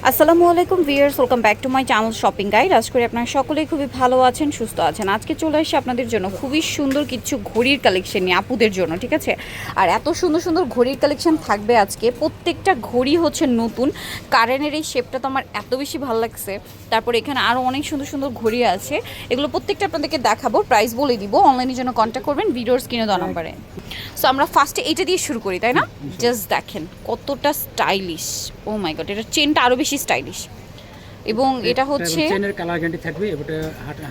আসসালামু আলাইকুম viewers, welcome back to my channel shopping guide. আশা করি আপনারা সকলেই খুবই ভালো আছেন, সুস্থ আছেন। আজকে চলে এসে আপনাদের জন্য খুবই সুন্দর কিছু ঘড়ির কালেকশন নিয়ে আপুদের জন্য, ঠিক আছে। আর এত সুন্দর সুন্দর ঘড়ির কালেকশন থাকবে আজকে। প্রত্যেকটা ঘড়ি হচ্ছে নতুন। কারেন্টের এই শেপটা তো আমার এত বেশি ভালো লাগছে। তারপর এখানে আরও অনেক সুন্দর সুন্দর ঘড়ি আছে, এগুলো প্রত্যেকটা আপনাদেরকে দেখাবো, প্রাইস বলে দিব। অনলাইনের জন্য কন্ট্যাক্ট করবেন ভিডিওর স্ক্রিনে দেওয়া নাম্বারে। সো আমরা ফার্স্টে এইটা দিয়ে শুরু করি, তাই না? জাস্ট দেখেন কতটা স্টাইলিশ। ও মাই গড, এটা চেনটা আরও বেশি স্টাইলিশ। এবং এটা হচ্ছে চেনের কালার গ্যারান্টি থাকবে, এটা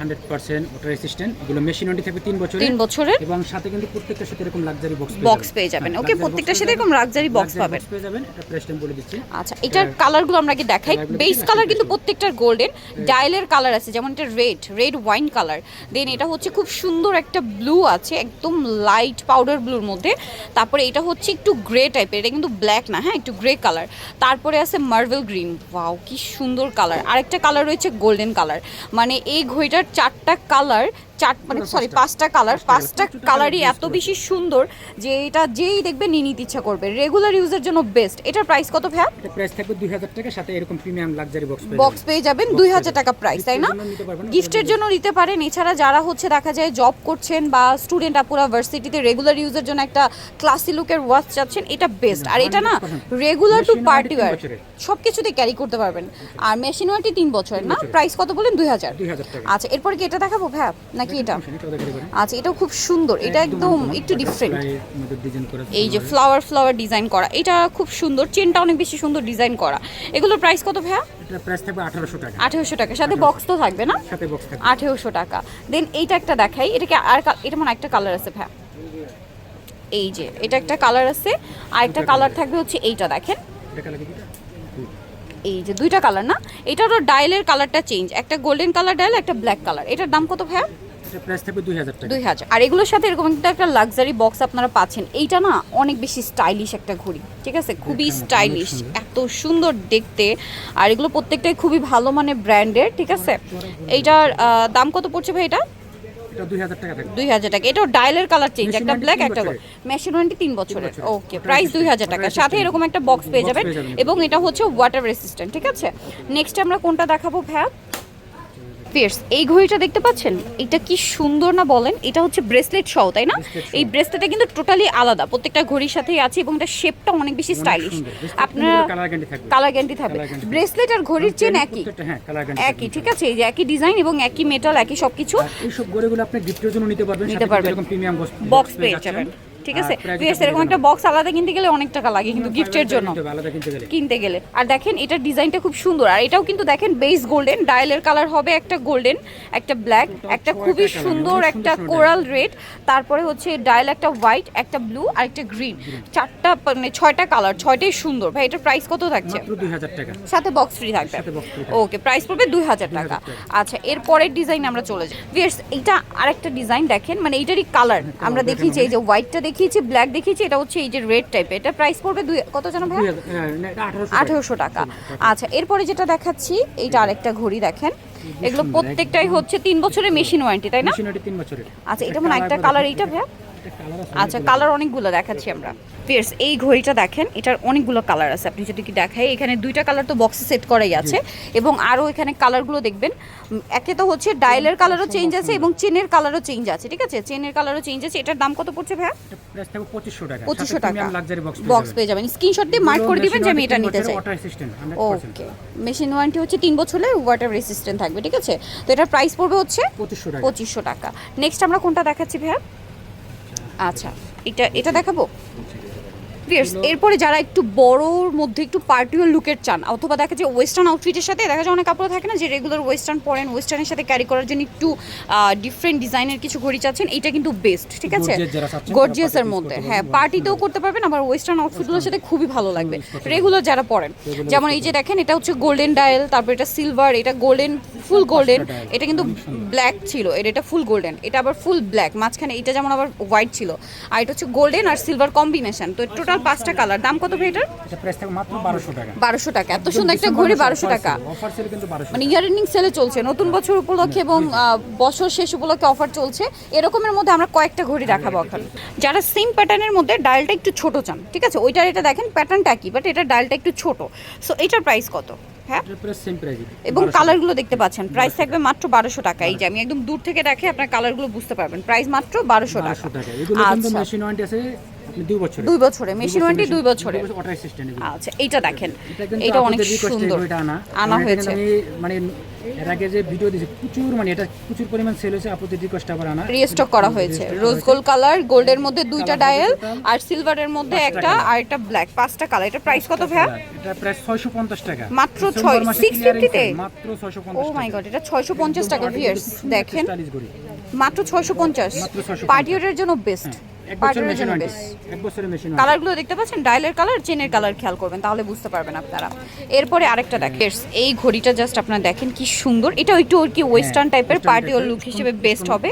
100% ওয়াটার রেসিস্ট্যান্ট। এগুলো মেশিন ওয়ারেন্টি থাকবে 3 বছরের এবং সাথে কিন্তু প্রত্যেকটার সাথে এরকম লাক্সারি বক্স পেয়ে যাবেন। ওকে, প্রত্যেকটার সাথে এরকম লাক্সারি বক্স পাবেন। পেয়ে যাবেন। এটা প্রাইস টাইম বলে দিচ্ছি। আচ্ছা, এটার কালারগুলো আমরা আগে দেখাই। বেস কালার কিন্তু প্রত্যেকটার গোল্ডেন। ডায়ালের কালার আছে, যেমন এটা রেড ওয়াইন কালার। দেন এটা হচ্ছে খুব সুন্দর একটা ব্লু আছে, একদম লাইট পাউডার ব্লুর মধ্যে। তারপরে এটা হচ্ছে একটু গ্রে টাইপের, এটা কিন্তু ব্ল্যাক না, হ্যাঁ, একটু গ্রে কালার। তারপরে আছে মার্বেল গ্রিন, ওয়াও কি সুন্দর কালার। আরেকটা কালার রয়েছে গোল্ডেন কালার। মানে এই ঘড়িটার পাঁচটা কালারই এত বেশি সুন্দর যে এটা যেই দেখবে নিয়ে নিতে ইচ্ছা করবে। রেগুলার ইউজের জন্য বেস্ট। এটার প্রাইস কত ভাইয়া? এটা প্রাইস থাকবে 2000 টাকা, সাথে এরকম প্রিমিয়াম লাক্সারি বক্স পেয়ে যাবেন। 2000 টাকা প্রাইস, তাই না? গিফটের জন্য নিতে পারেন। এছাড়া যারা হচ্ছে দেখা যায় জব করছেন বা স্টুডেন্ট আপুরা ভার্সিটিতে রেগুলার ইউজের জন্য একটা ক্লাসি লুকের ওয়াচ চাচ্ছেন, এটা বেস্ট। আর এটা না রেগুলার টু পার্টি ওয়্যার সব কিছুতে ক্যারি করতে পারবেন। আর মেশিন ওয়ারেন্টি 3 বছরের, না? প্রাইস কত বলেন? 2000 টাকা। আচ্ছা, এরপর কি এটা দেখাবো ভাইয়া নাকি এটা? আচ্ছা, এটাও খুব সুন্দর। এটা একদম একটু ডিফারেন্ট। এই যে ফ্লাওয়ার ডিজাইন করা, এটা খুব সুন্দর। চেনটা অনেক বেশি সুন্দর ডিজাইন করা। এগুলোর প্রাইস কত ভাইয়া? এটা প্রাইস থাকবে 1800 টাকা। 1800 টাকা, সাথে বক্স তো থাকবে, না? সাথে বক্স থাকবে। 1800 টাকা। দেন এইটা একটা দেখাই। এটাকে আর এটা মানে একটা কালার আছে ভাইয়া। এই যে এটা একটা কালার আছে, আর একটা কালার থাকবে হচ্ছে এইটা। দেখেন এটা কালার কি? এই যে দুইটা কালার, না? এটারও ডায়ালের কালারটা চেঞ্জ, একটা গোল্ডেন কালার ডায়াল, একটা ব্ল্যাক কালার। এটার দাম কত ভাইয়া? এটা প্রাইস থাকবে 2000 টাকা। 2000। আর এগুলোর সাথে এরকম একটা লাক্সারি বক্স আপনারা পাচ্ছেন। এইটা না অনেক বেশি স্টাইলিশ একটা ঘড়ি, ঠিক আছে, খুবই স্টাইলিশ, এত সুন্দর দেখতে। আর এগুলো প্রত্যেকটাই খুবই ভালো মানে ব্র্যান্ডের, ঠিক আছে। এইটার দাম কত পড়ছে ভাই? এটা 2000 টাকা থাকবে। 2000 টাকা। এটাও ডায়ালের কালার চেঞ্জ, একটা ব্ল্যাক একটা গোল্ড। মেশিন ওয়ারেন্টি 3 বছরের। ওকে, প্রাইস 2000 টাকা, সাথে এরকম একটা বক্স পেয়ে যাবেন। এবং এটা হচ্ছে ওয়াটার রেসিস্ট্যান্ট, ঠিক আছে। নেক্সট আমরা কোনটা দেখাবো ভাইয়া? ফিয়ার্স, এই ঘড়িটা দেখতে পাচ্ছেন, এটা কি সুন্দর না বলেন? এটা হচ্ছে ব্রেসলেট সহ, তাই না? এই ব্রেসলেটটা কিন্তু টোটালি আলাদা, প্রত্যেকটা ঘড়ির সাথেই আছে। এবং এটা শেপটা অনেক বেশি স্টাইলিশ। আপনারা কালার গ্যারান্টি থাকবে। ব্রেসলেট আর ঘড়ির চেন একই, ঠিক আছে। এই যে একই ডিজাইন এবং একই মেটাল, একই সবকিছু। এইসব ঘড়িগুলো আপনি গিফটের জন্য নিতে পারবেন, এরকম প্রিমিয়াম বক্স পেয়ে যাবেন, ঠিক আছে। এরকম একটা বক্স আলাদা কিনতে গেলে অনেক টাকা লাগে কিন্তু গিফটের জন্য কিনতে গেলে। আর দেখেন এটার ডিজাইনটা খুব সুন্দর। আর এটাও কিন্তু দেখেন বেস গোল্ডেন, ডায়ালের কালার হবে একটা গোল্ডেন, একটা ব্ল্যাক, একটা খুবই সুন্দর একটা কোরাল রেড, তারপরে হচ্ছে ডায়াল একটা হোয়াইট, একটা ব্লু আর একটা গ্রিন। চারটা মানে 6টা কালার, 6টাই সুন্দর। ভাই এটার প্রাইস কত থাকছে? মাত্র 2000 টাকা, সাথে বক্স ফ্রি থাকবে। ওকে, প্রাইস পড়বে 2000 টাকা। আচ্ছা, এরপরের ডিজাইন আমরা চলে যাই। ভিউয়ার্স, এটা আরেকটা ডিজাইন দেখেন, মানে এইটারই কালার আমরা দেখিয়েছি, এই যে হোয়াইটটা দেখিয়েছি, ব্ল্যাক দেখিয়েছি, এটা হচ্ছে এই যে রেড টাইপের। এটা প্রাইস পড়বে কত জানো ভাই? 1800 টাকা। আচ্ছা, এরপরে যেটা দেখাচ্ছি, এইটা আরেকটা ঘড়ি দেখেন। এগুলো প্রত্যেকটাই হচ্ছে 3 বছরের মেশিন ওয়ারেন্টি, তাই না? 3 বছরের। আচ্ছা, এটা মানে একটা কালার, এইটা ভাইয়া? আচ্ছা, কালার অনেকগুলো দেখাচ্ছি আমরা। ফিয়ার্স, এই ঘড়িটা দেখেন, এটার অনেকগুলো কালার আছে। আপনি যদি কি দেখাই, এখানে 2টা কালার তো বক্সে সেট করাই আছে। এবং আরও এখানে কালারগুলো দেখবেন, একে তো হচ্ছে ডায়ালের কালারও চেঞ্জ আছে এবং চেনের কালারও চেঞ্জ আছে, ঠিক আছে। চেনের কালারও চেঞ্জ আছে। এটার দাম কত পড়ছে ভাইয়া? 2500 টাকা। 2500 টাকা বক্স পেয়ে যাবেন। স্ক্রিনশট দিয়ে মার্ক করে দিবেন যে আমি এটা নিতে চাই। ওকে, মেশিন ওয়ারেন্টি হচ্ছে 3 বছরের, ওয়াটার রেসিস্ট্যান্ট থাকবে, ঠিক আছে। তো এটার প্রাইস পড়বে হচ্ছে 2500 টাকা। নেক্সট আমরা কোনটা দেখাচ্ছি ভাইয়া? আচ্ছা, এটা দেখাবো। এরপরে যারা একটু বড়োর মধ্যে একটু পার্টিকুলার লুকের চান, অথবা দেখা যায় ওয়েস্টার্ন আউটফিটের সাথে, দেখা যায় অনেক কাপড় থাকে না যে রেগুলার ওয়েস্টার্ন পরেন, ওয়েস্টার্নের সাথে ক্যারি করার জন্য একটু ডিফারেন্ট ডিজাইনের কিছু ঘড়ি চাচ্ছেন, এটা কিন্তু বেস্ট, ঠিক আছে। গর্জিয়াসের মধ্যে, হ্যাঁ, পার্টিতেও করতে পারবেন, আবার ওয়েস্টার্ন আউটফিটগুলোর সাথে খুবই ভালো লাগবে রেগুলার যারা পরেন। যেমন এই যে দেখেন, এটা হচ্ছে গোল্ডেন ডায়াল, তারপর এটা সিলভার, এটা গোল্ডেন, ফুল গোল্ডেন। এটা কিন্তু ব্ল্যাক ছিল, এটা ফুল গোল্ডেন, এটা আবার ফুল ব্ল্যাক, মাঝখানে এটা যেমন আবার হোয়াইট ছিল। আর এটা হচ্ছে গোল্ডেন আর সিলভার কম্বিনেশন। তো টোটাল 5টা কালার। দাম কত ভাই এটার? এটা প্রাইস থাকবে মাত্র 1200 টাকা। 1200 টাকা, এত সুন্দর একটা ঘড়ি 1200 টাকা। অফার সেল কিন্তু 1200, মানে ইয়ার এন্ডিং সেলে চলছে, নতুন বছর উপলক্ষে এবং বছর শেষ উপলক্ষে অফার চলছে। এরকমের মধ্যে আমরা কয়েকটা ঘড়ি দেখাবো এখন। যারা সেম প্যাটার্নের মধ্যে ডায়ালটা একটু ছোট চান, ঠিক আছে, ওইটার এটা দেখেন প্যাটার্নটা কি, বাট এটা ডায়ালটা একটু ছোট। সো এটার প্রাইস কত? হ্যাঁ এটা প্রাইস সেম প্রাইস এবং কালারগুলো দেখতে পাচ্ছেন প্রাইস থাকবে মাত্র 1200 টাকা। এই যে আমি একদম দূর থেকে দেখে আপনার কালারগুলো বুঝতে পারবেন, প্রাইস মাত্র 1200 টাকা। এগুলো কিন্তু মেশিন ওয়ারেন্টি আছে 2 বছরে, মেশিন ওয়ারেন্টি 2 বছরে। Water assistant. আচ্ছা এইটা দেখেন, এটা অনেক সুন্দর আনা হয়েছে। মানে এর আগে যে ভিডিও দিয়েছি প্রচুর, মানে এটা প্রচুর পরিমাণ সেল হয়েছে, আপনাদের রিকোয়েস্ট আবার আনা রিস্টক করা হয়েছে। রোজ গোল্ড কালার, গোল্ডের মধ্যে দুইটা ডায়াল আর সিলভারের মধ্যে একটা আর একটা ব্ল্যাক, পাঁচটা কালার। এটা প্রাইস কত ভাইয়া? এটা প্রাইস 650 টাকা মাত্র 650 তে, মাত্র 650। ও মাই গড, এটা 650 টাকা ভিউয়ার্স দেখেন, মাত্র 650। পার্টি ওয়্যারের জন্য বেস্ট, কালারগুলো দেখতে পাচ্ছেন, ডায়ালের কালার, চেনের কালার খেয়াল করবেন তাহলে বুঝতে পারবেন আপনারা। এরপরে আরেকটা দেখেন, এই ঘড়িটা জাস্ট আপনারা দেখেন কি সুন্দর। এটা একটু আর কি ওয়েস্টার্ন টাইপের, পার্টি ওয়্যার লুক হিসেবে বেস্ট হবে,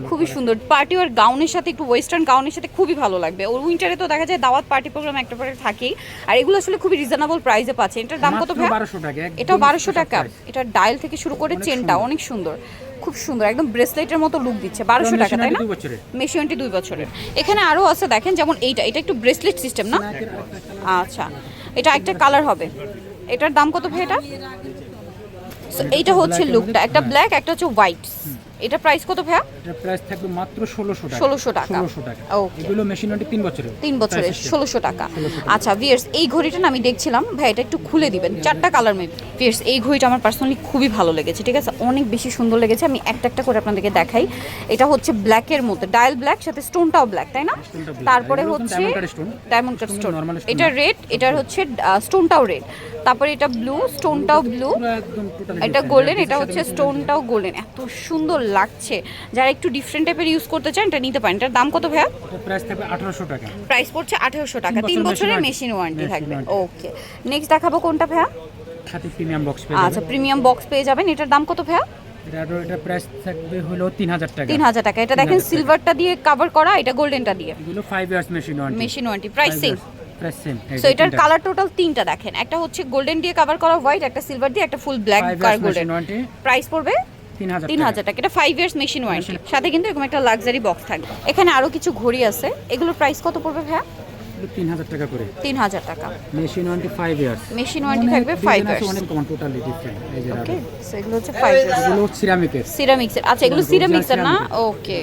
খুবই সুন্দর। পার্টি ওয়্যার গাউনের সাথে, একটু ওয়েস্টার্ন গাউনের সাথে খুবই ভালো লাগবে। ওর উইন্টারে তো দেখা যায় দাওয়াত পার্টি প্রোগ্রাম একটা পরে থাকেই, আর এগুলো আসলে খুবই রিজনেবল প্রাইসে পাচ্ছেন। এটার দাম কত ভাই? 1200 টাকা। এটাও 1200 টাকা। এটা ডায়াল থেকে শুরু করে চেনটা অনেক সুন্দর, খুব সুন্দর, একদম ব্রেসলেটের মতো লুক দিচ্ছে। 1200 টাকা, তাই না? মেশিন ওয়ারেন্টি 2 বছরের। এখানে আরো আছে দেখেন, যেমন এটা একটু ব্রেসলেট সিস্টেম না? আচ্ছা, এটা একটা কালার হবে। এটার দাম কত ভাই এটা? এইটা হচ্ছে লুকটা, একটা ব্ল্যাক, একটা হচ্ছে হোয়াইট। এটা প্রাইস কত ভাইয়া? এটা প্রাইস থাকবে মাত্র 1600 টাকা। 1600 টাকা। ওকে, এগুলো মেশিন ওয়ারেন্টি 3 বছরের। 3 বছরের 1600 টাকা। আচ্ছা ভিউয়ার্স, এই ঘড়িটা না আমি দেখছিলাম, ভাই এটা একটু খুলে দিবেন, চারটা কালার মেবি। ভিউয়ার্স, এই ঘড়িটা আমার পার্সোনালি খুবই ভালো লেগেছে, ঠিক আছে, অনেক বেশি সুন্দর লেগেছে। আমি একটা একটা করে আপনাদেরকে দেখাই। এটা হচ্ছে ব্ল্যাকের মধ্যে, ডায়াল ব্ল্যাক, সাথে স্টোনটাও ব্ল্যাক, তাই না? তারপরে হচ্ছে ডায়মন্ড কাট স্টোন, এটা রেড, এটার হচ্ছে স্টোনটাও রেড, তারপরে এটা ব্লু, স্টোনটাও ব্লু, এটা গোল্ডেন, এটা হচ্ছে স্টোনটাও গোল্ডেন। এত সুন্দর লাগছে, যারা একটু ডিফারেন্ট টাইপের ইউজ করতে চান এটা নিতে পারেন। এটার দাম কত ভাইয়া? এটা প্রাইস থাকবে 1800 টাকা। প্রাইস পড়ছে 1800 টাকা, 3 বছরের মেশিন ওয়ারেন্টি থাকবে। ওকে, নেক্সট দেখাবো কোনটা ভাইয়া? সাথে প্রিমিয়াম বক্স পেয়ে যাবেন। আচ্ছা, প্রিমিয়াম বক্স পেয়ে যাবেন। এটার দাম কত ভাইয়া? এটা প্রাইস থাকবে হলো 3000 টাকা। 3000 টাকা। এটা দেখেন সিলভারটা দিয়ে কভার করা, এটা গোল্ডেনটা দিয়ে। এগুলো 5 years machine warranty. Machine warranty, price same. Price same. So এটার কালার টোটাল 3টা দেখেন, একটা হচ্ছে গোল্ডেন দিয়ে কভার করা হোয়াইট, একটা সিলভার দিয়ে, একটা ফুল ব্ল্যাক কার গোল্ডেন। প্রাইস পড়বে 3000 টাকা। এটা 5 ইয়ার্স মেশিন ওয়ারেন্টি, সাথে কিন্তু এরকম একটা লাক্সারি বক্স থাকবে। এখানে আরো কিছু ঘড়ি আছে, এগুলোর প্রাইস কত পড়বে ভাইয়া? 3000 টাকা করে। 3000 টাকা। Machine warranty 5 years. Machine warranty থাকবে 5 ইয়ার্স। অনেক টোটালি ডিফারেন্ট। এই যে ওকে, সো এগুলো হচ্ছে 5 ইয়ার্স। এগুলো সিরামিকের। সিরামিক্সের। আচ্ছা, এগুলো সিরামিক্সের না? ওকে,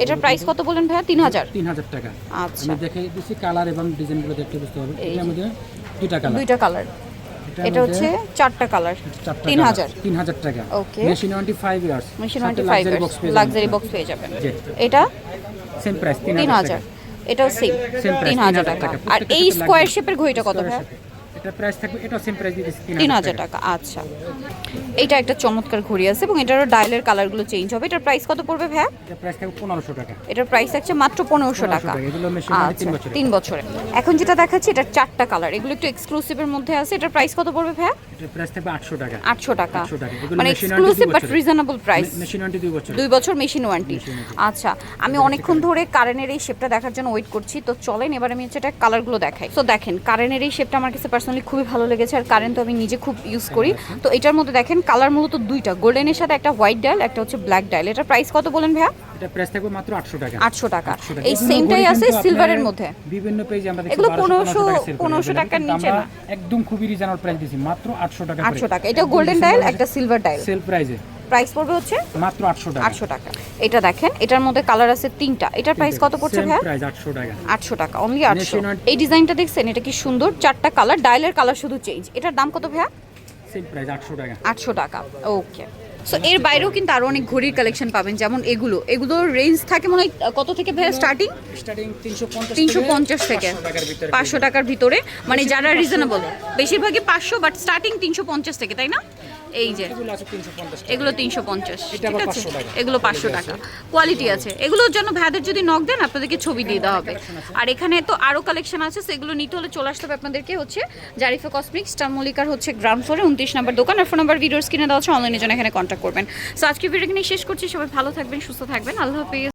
এটার প্রাইস কত বলেন ভাইয়া? 3000 টাকা। আচ্ছা, আমি দেখে দিছি কালার এবং ডিজাইনগুলো দেখতে বুঝতে হবে। এর মধ্যে দুইটা কালার। এটা হচ্ছে 4টা কালার। 3000 টাকা। Okay, machine warranty 5 years. Machine warranty 5 years, luxury box পেয়ে যাবেন। এটা সেম প্রাইস 3000। এটাও সেম 3000 টাকা। আর এই স্কয়ার শেপের ঘড়িটা কত ভাই? এটা প্রাইস থাকবে, এটা সেম প্রাইস দিতেছি 3000 টাকা। আচ্ছা, এটা একটা চমৎকার ঘড়ি আছে এবং এটারও ডায়ালের কালারগুলো চেঞ্জ হবে। এটার প্রাইস কত পড়বে ভাই? এটা প্রাইস থাকবে 1500 টাকা। এটার প্রাইস থাকছে মাত্র 1500 টাকা। এগুলো মেশিন ওয়ারেন্টি 3 বছরের। এখন যেটা দেখাচ্ছি এটার 4টা কালার, এগুলো একটু এক্সক্লুসিভের মধ্যে আছে। এটার প্রাইস কত পড়বে ভাই? এটার প্রাইস থাকবে 800 টাকা। 800 টাকা, মানে exclusive but reasonable price. Machine warranty 2 বছর। 2 বছর মেশিন ওয়ারেন্টি। আচ্ছা, আমি অনেকক্ষণ ধরে কারেনের এই শেপটা দেখার জন্য ওয়েট করছি, তো চলেন এবার আমি হচ্ছে এটা কালারগুলো দেখাই। তো দেখেন, কারেনের এই শেপটা আমার কাছে পার্সোনালি খুবই ভালো লেগেছে, আর কারেন্ট তো আমি নিজে খুব ইউজ করি। তো এটার মধ্যে দেখেন কালার মূলত দুইটা, গোল্ডেনের সাথে একটা হোয়াইট ডায়াল, একটা হচ্ছে ব্ল্যাক ডায়াল। এটার প্রাইস কত বলেন ভাইয়া? এটা প্রাইস থাকবে মাত্র 800 টাকা। 800 টাকা। এই সেমটাই আছে সিলভারের মধ্যে। বিভিন্ন পেজে আমরা দেখি এগুলো 1500 টাকার নিচে না, একদম খুবই রিজনেবল প্রাইস দিছি, মাত্র 800 টাকা। 800 টাকা। এটা গোল্ডেন ডায়াল, একটা সিলভার ডায়াল। সেল প্রাইসে প্রাইস পড়বে হচ্ছে মাত্র 800 টাকা। 800 টাকা। এটা দেখেন, এটার মধ্যে কালার আছে 3টা। এটার প্রাইস কত পড়ছে ভাই? প্রাইস 800 টাকা। 800 টাকা, অনলি 800। এই ডিজাইনটা দেখছেন, এটা কি সুন্দর, 4টা কালার, ডায়ালের কালার শুধু চেঞ্জ। এটার দাম কত ভাই? সেম প্রাইস 800 টাকা। 800 টাকা। ওকে, সো এর বাইরেও কিন্তু আরো অনেক ঘড়ির কালেকশন পাবেন, যেমন এগুলোর রেঞ্জ থাকে মনে হয় কত থেকে ভাই? স্টার্টিং 350 থেকে 500 টাকার ভিতরে, মানে যারা রিজনেবল, বেশিরভাগই 500, বাট স্টার্টিং 350 থেকে, তাই না? এই যে এগুলো 350, ঠিক আছে, এগুলো 500 টাকা। কোয়ালিটি আছে এগুলোর জন্য। ভাইদের যদি নক দেন আপনাদেরকে ছবি দিয়ে দেওয়া হবে। আর এখানে তো আরো কালেকশন আছে, সেগুলো নিতে হলে চলে আসতে হবে আপনাদেরকে হচ্ছে জারিফা কসমেটিক্স, স্টার মল্লিকার হচ্ছে গ্রাউন্ড ফ্লোরে 29 নম্বর দোকান। আর ফোন নাম্বার ভিডিওর স্ক্রিনে দেওয়া আছে, অনলাইনে জন্য এখানে কন্ট্যাক্ট করবেন। সো আজকে ভিডিও এখানে শেষ করছি, সবাই ভালো থাকবেন, সুস্থ থাকবেন, আল্লাহ হাফেজ।